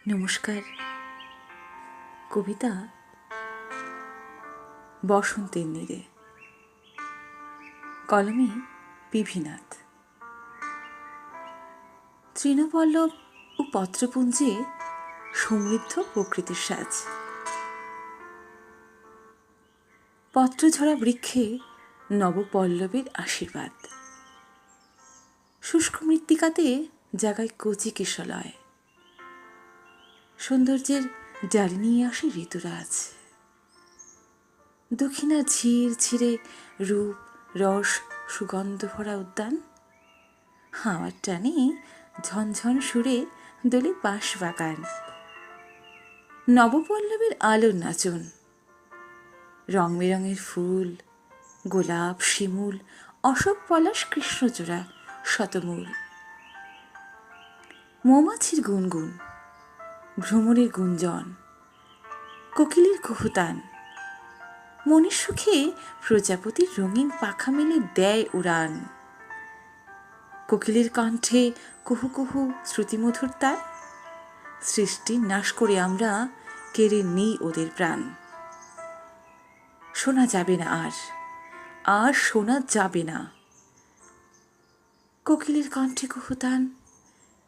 নমস্কার। কবিতা বসন্তের নীড়ে, কলমে বিভিনাথ। তৃণপল্লব ও পত্রপুঞ্জে সমৃদ্ধ প্রকৃতির সাজ, পত্রঝরা বৃক্ষে নবপল্লবের আশীর্বাদ, শুষ্ক মৃত্তিকাতে জাগায় কচি কিশলয়, সৌন্দর্যের ডালি নিয়ে আসে ঋতুরাজ। দক্ষিণা ঝির ঝিরে রূপ রস সুগন্ধ ভরা উদ্যান, হাওয়ার টানে ঝনঝন সুরে দোলে বাঁশ বাগান। নবপল্লবের আলোর নাচন, রং বেরঙের ফুল, গোলাপ শিমুল, অশোক পলাশ কৃষ্ণচূড়া শতমূল। মৌমাছির গুনগুন, ভ্রমরের গুঞ্জন, কোকিলের কুহুতান, মনের সুখে প্রজাপতির রঙিন পাখা মেলে দেয় উড়ান। কোকিলের কণ্ঠে কুহু কুহু শ্রুতিমধুর তার, সৃষ্টির নাশ করে আমরা কেড়ে নিই ওদের প্রাণ। শোনা যাবে না আর শোনা যাবে না। কোকিলের কণ্ঠে কুহুতান,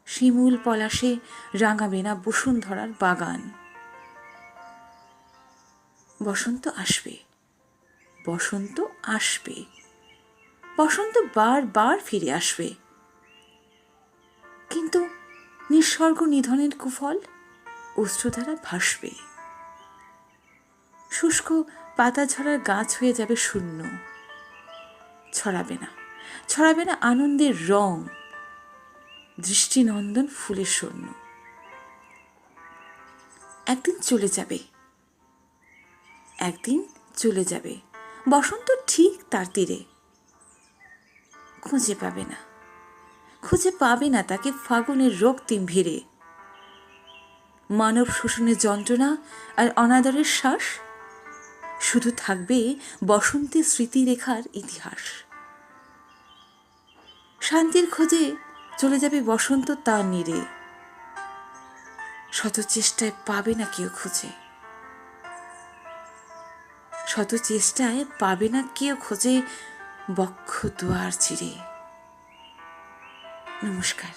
শিমুল পলাশে রাঙাবে না বসুন্ধরার বাগান। বসন্ত আসবে, বসন্ত আসবে, বসন্ত বারবার ফিরে আসবে। কিন্তু নিঃসর্গ নিধনের কুফল অশ্রুধারা ভাসবে। শুষ্ক পাতা ঝরার গাছ হয়ে যাবে শূন্য, ছড়াবে না আনন্দের রং, দৃষ্টিনন্দন ফুলের শূন্য। একদিন চলে যাবে বসন্ত ঠিক তার তীরে। খুঁজে পাবে না তাকে ফাগুনের রক্তিম ভিড়ে। মানব শোষণের যন্ত্রণা আর অনাদরের শ্বাস, শুধু থাকবে বসন্তের স্মৃতিরেখার ইতিহাস। শান্তির খোঁজে চলে যাবে বসন্ত তার নীড়ে, শত চেষ্টায় পাবে না কেউ খোঁজে বক্ষ দুয়ার চিরে। নমস্কার।